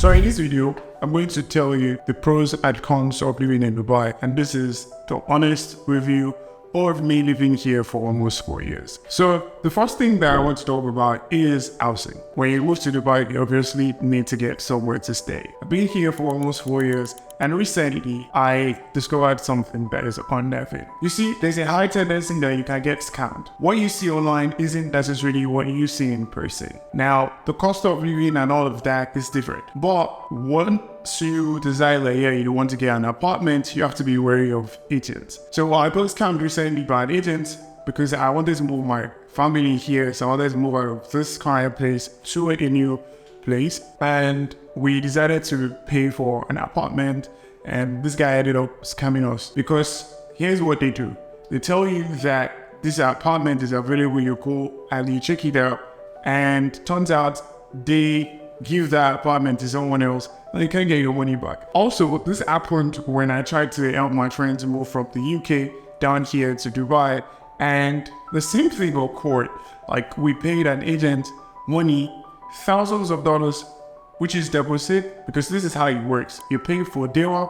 So in this video, I'm going to tell you the pros and cons of living in Dubai, and this is the honest review of me living here for almost 4 years. So the first thing that I want to talk about is housing. When you move to Dubai, you obviously need to get somewhere to stay. I've been here for almost 4 years, and recently I discovered something that is unnerving. You see, there's a high tendency that you can get scammed. What you see online isn't necessarily what you see in person. Now, the cost of living and all of that is different, but once you decide that you want to get an apartment, you have to be wary of agents. So I got scammed recently by an agent because I wanted to move my family here, so I wanted to move out of this current place to a new place, and we decided to pay for an apartment, and this guy ended up scamming us because here's what they do. They tell you that this apartment is available, you go and you check it out, and turns out they give that apartment to someone else and you can't get your money back. Also, this happened when I tried to help my friends move from the UK down here to Dubai, and the same thing occurred. Like, we paid an agent money, thousands of dollars, which is deposit, because this is how it works. You pay for dewa,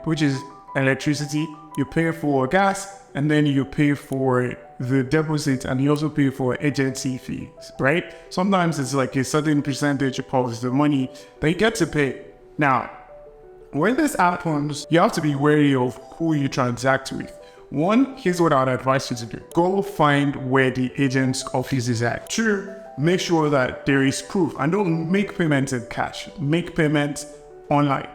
which is electricity, you pay for gas, and then you pay for the deposit, and you also pay for agency fees, right? Sometimes it's like a certain percentage of the money that you get to pay. Now, when this happens, you have to be wary of who you transact with. One, here's what I'd advise you to do. Go find where the agent's office is at. Two, make sure that there is proof, and don't make payments in cash. Make payments online.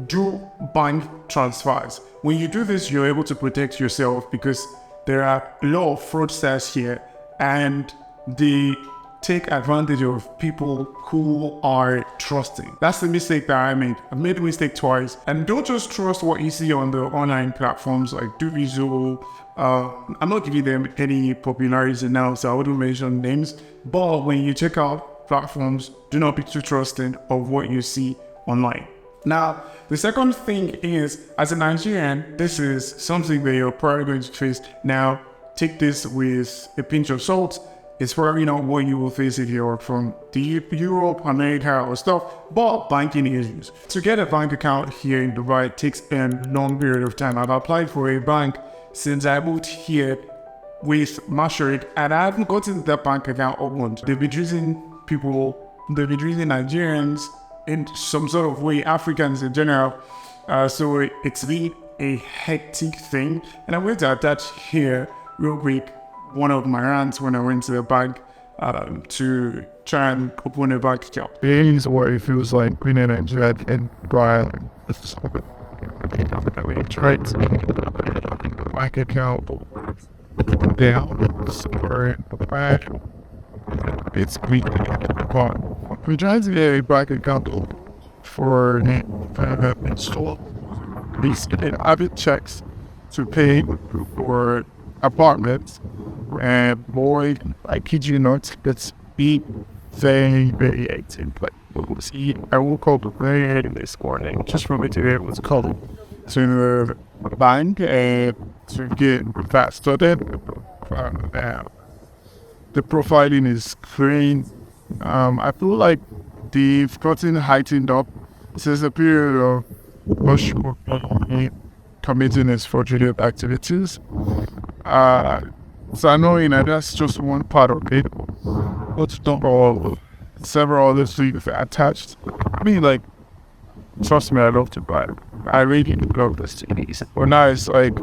Do bank transfers. When you do this, you're able to protect yourself because there are a lot of fraudsters here, and they take advantage of people who are trusting. That's the mistake that I made. I made the mistake twice. And don't just trust what you see on the online platforms like Dubizo. I'm not giving them any popularity now, so I wouldn't mention names. But when you check out platforms, do not be too trusting of what you see online. Now, the second thing is, as a Nigerian, this is something that you're probably going to face. Now, take this with a pinch of salt. It's probably not what you will face if you're from the Europe, America or stuff, but banking issues. To get a bank account here in Dubai takes a long period of time. I've applied for a bank since I moved here with Masharik, and I haven't gotten that bank account opened. They've been treating Nigerians in some sort of way, Africans in general. So it's been a hectic thing. And I'm going to attach here real quick one of my rants when I went to the bank to try and open a bank account. It is what it feels like being in Nigeria and Brian. We tried to bank account down or back. It's weak. But we tried to get a bank account for install these habit checks to pay for apartments, and boy, I kid you not, it's been very active. But see, I woke up very early this morning just for me to hear what's called to the bank and to get that started. The profiling is clean. I feel like they've gotten heightened up since the period of rush committing his fraudulent activities. So annoying, and that's just one part of it. Let's not all several other things attached. I mean, like, trust me, I love to buy it. I really love this cities. But now it's like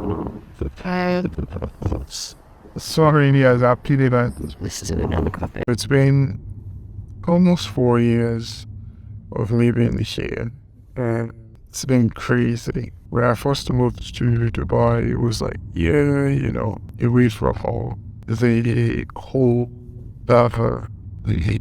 so many years I've played it. It's been almost 4 years of living here, and it's been crazy. When I first moved to Dubai, it was like, away from all the whole the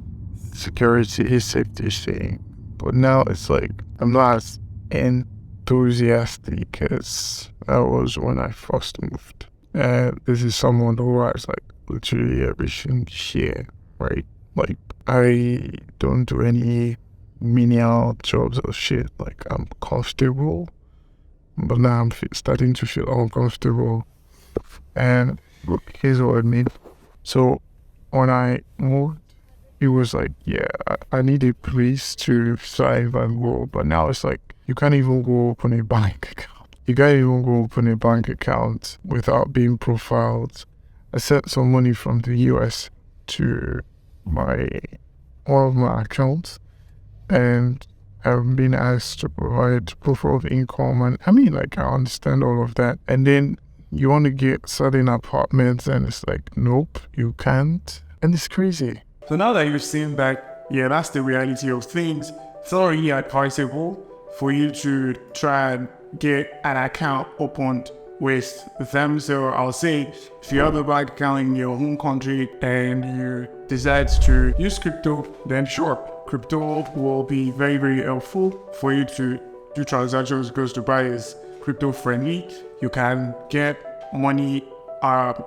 security, safety thing. But now it's like, I'm not as enthusiastic as I was when I first moved. And this is someone who has like literally everything here, right? Like, I don't do any menial jobs or shit. Like, I'm comfortable. But now I'm starting to feel uncomfortable. And here's what I mean. So when I moved it was like, yeah, I need a place to thrive and grow. But now it's like, you can't even go open a bank account. You can't even go open a bank account without being profiled. I sent some money from the US to one of my accounts, and I've been asked to provide proof of income. And I mean, like, I understand all of that. And then you want to get certain apartments, and it's like, nope, you can't. And it's crazy. So now that you've seen that, yeah, that's the reality of things, it's not really advisable for you to try and get an account opened with them. So I'll say, if you have a bank account in your home country and you decide to use crypto, then sure, crypto will be very, very helpful for you to do transactions because Dubai is crypto friendly. You can get money,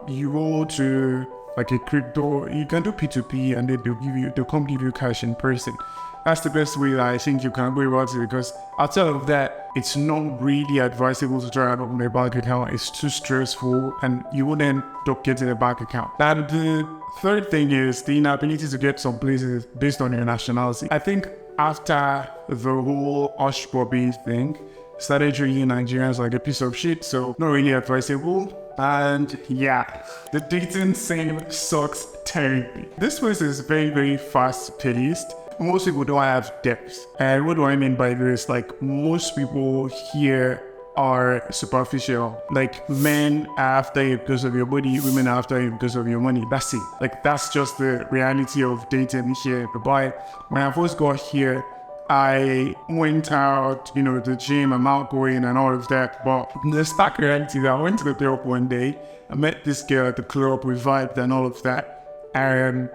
euro to like a crypto. You can do P2P, and then they'll come give you cash in person. That's the best way that I think you can go about it, because outside of that, it's not really advisable to try and open a bank account. It's too stressful, and you wouldn't end up getting a bank account. And the third thing is the inability to get some places based on your nationality. I think after the whole Hush Bobby thing, started treating Nigerians like a piece of shit, so not really advisable. And yeah, the dating scene sucks terribly. This place is very, very fast paced. Most people don't have depth. And what do I mean by this? Like, most people here are superficial. Like, men are after you because of your body, women are after you because of your money. That's it. Like, that's just the reality of dating here in Dubai. When I first got here, I went out, the gym, I'm outgoing and all of that. But the stark reality that I went to the club one day, I met this girl at the club, we vibed and all of that. And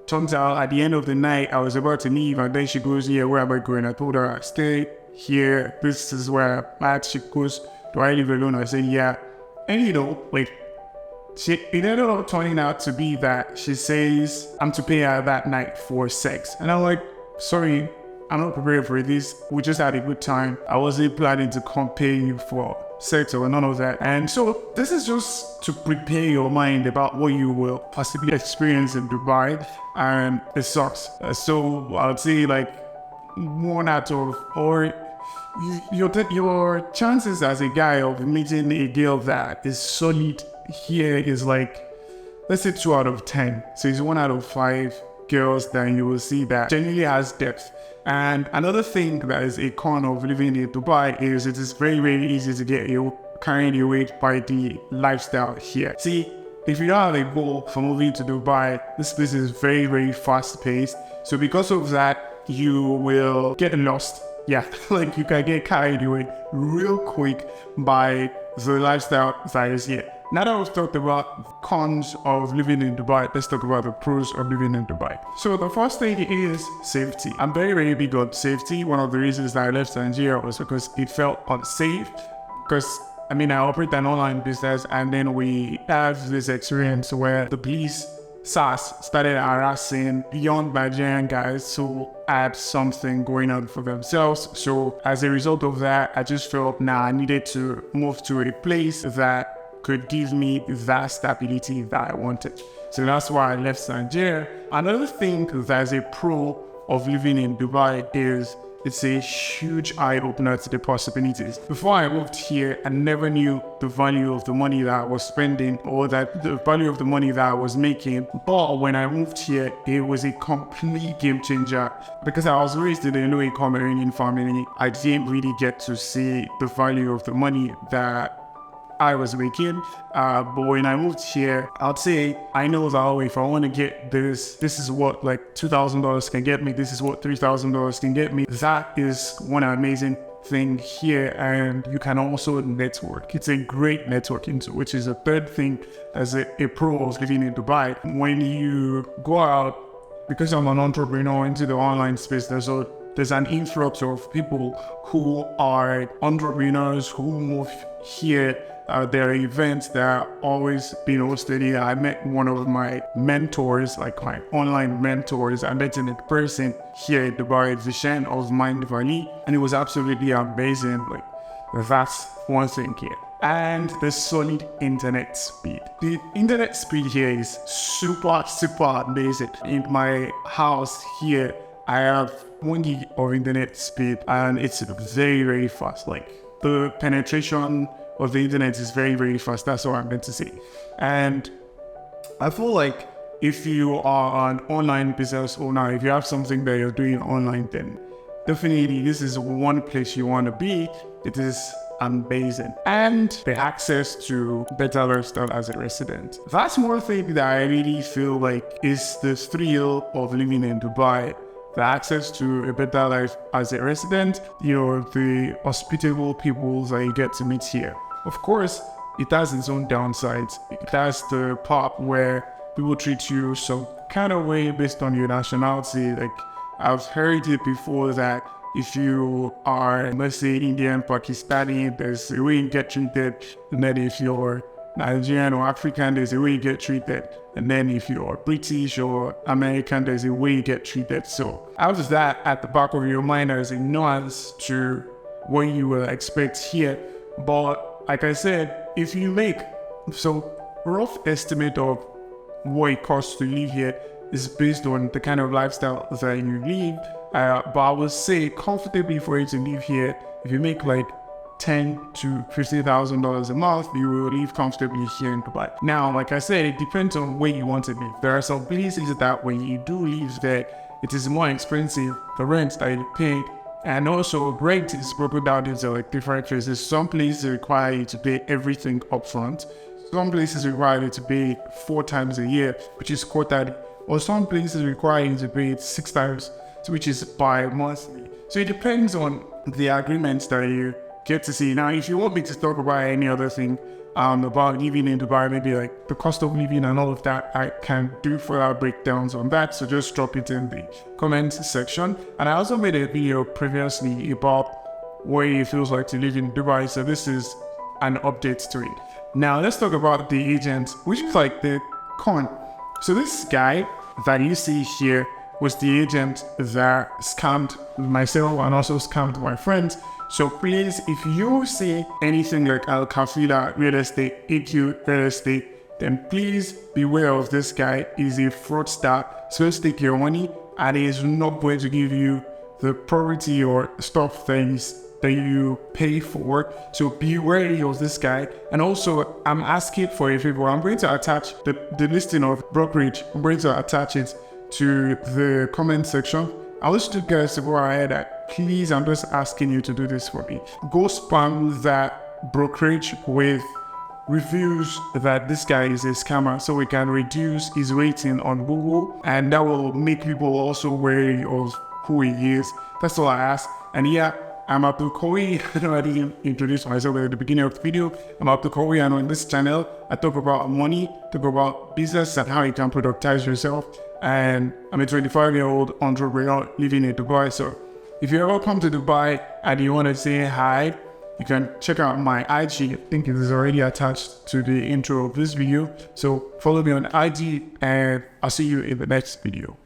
turns out at the end of the night, I was about to leave, and then she goes, yeah, where am I going? I told her, I stay here. This is where I'm at. She goes, do I live alone? I said, yeah. And it ended up turning out to be that she says I'm to pay her that night for sex. And I'm like, sorry, I'm not prepared for this. We just had a good time. I wasn't planning to come pay you for sex or none of that. And so this is just to prepare your mind about what you will possibly experience in Dubai, and it sucks. So I'd say like 1 out of, or your chances as a guy of meeting a girl that is solid here is like, let's say 2 out of 10. So it's 1 out of 5 girls that you will see that genuinely has depth. And another thing that is a con of living in Dubai is it is very, very easy to get you carrying your weight by the lifestyle here. See, if you don't have a goal for moving to Dubai, this place is very, very fast paced. So because of that, you will get lost. Yeah, like you can get carried away real quick by the lifestyle that is here. Now that we've talked about cons of living in Dubai, let's talk about the pros of living in Dubai. So the first thing is safety. I'm very, very big on safety. One of the reasons that I left Nigeria was because it felt unsafe. Because, I operate an online business, and then we have this experience where the police, SARS, started harassing young Nigerian guys who had something going on for themselves. So as a result of that, I just felt, I needed to move to a place that could give me that stability that I wanted. So that's why I left Nigeria. Another thing that's a pro of living in Dubai is it's a huge eye-opener to the possibilities. Before I moved here, I never knew the value of the money that I was spending, or that the value of the money that I was making. But when I moved here, it was a complete game changer. Because I was raised in a low-income Iranian family, I didn't really get to see the value of the money that I was making, but when I moved here, I'd say I know that if I want to get this is what like $2,000 can get me, this is what $3,000 can get me. That is one amazing thing here, and you can also network. It's a great networking tool, which is a third thing as a pro of living in Dubai. When you go out, because I'm an entrepreneur into the online space, there's an influx of people who are entrepreneurs who move here. There are events that are always being hosted here. I met one of my mentors, like my online mentors. I met him in person here at Dubai, Vishen of Mind Valley, and it was absolutely amazing. Like, that's one thing here. and the solid internet speed. The internet speed here is super amazing. In my house here, I have 1 gig of internet speed and it's very fast. Like the penetration of the internet is very fast. That's what I meant to say. And I feel like if you are an online business owner, if you have something that you're doing online, then definitely this is one place you want to be. It is amazing. And the access to better lifestyle as a resident. That's one thing that I really feel like is the thrill of living in Dubai. The access to a better life as a resident, the hospitable people that you get to meet here. Of course, it has its own downsides. It has the part where people treat you some kind of way based on your nationality. Like I've heard it before that if you are, let's say, Indian, Pakistani, there's a way you get treated. And then if you're Nigerian or African, there's a way you get treated. And then if you're British or American, there's a way you get treated. So how does that at the back of your mind as a nuance to what you will expect here? But like I said, if you make rough estimate of what it costs to live here is based on the kind of lifestyle that you live. But I would say comfortably for you to live here, if you make like $10,000 to $50,000 a month, you will live comfortably here in Dubai. Now, like I said, it depends on where you want to live. There are some places that when you do live there, it is more expensive, the rent that you pay. And also rent is broken down into like different places. Some places require you to pay everything upfront. Some places require you to pay 4 times a year, which is quarterly. Or some places require you to pay it 6 times, which is bi-monthly. So it depends on the agreements that you get to see. Now, if you want me to talk about any other thing about living in Dubai, maybe like the cost of living and all of that, I can do further breakdowns on that. So just drop it in the comments section. And I also made a video previously about what it feels like to live in Dubai. So this is an update to it. Now let's talk about the agent, which is like the con. So this guy that you see here was the agent that scammed myself and also scammed my friends. So please, if you see anything like Al-Kafila Real Estate, AQ Real Estate, then please beware of this guy. He's a fraudster. So let's take your money and he's not going to give you the property or stuff things that you pay for. So be wary of this guy. And also, I'm asking for a favor. I'm going to attach the listing of brokerage. I'm going to attach it to the comment section. I wish you guys to go ahead and please, I'm just asking you to do this for me. Go spam that brokerage with reviews that this guy is a scammer so we can reduce his rating on Google, and that will make people also wary of who he is. That's all I ask. And yeah, I'm Abdul-Qawiyy. I know I didn't introduce myself at the beginning of the video. I'm Abdul-Qawiyy, and on this channel, I talk about money, talk about business and how you can productize yourself. And I'm a 25-year-old entrepreneur living in Dubai. So if you ever come to Dubai and you want to say hi, you can check out my IG. I think it is already attached to the intro of this video. So follow me on IG and I'll see you in the next video.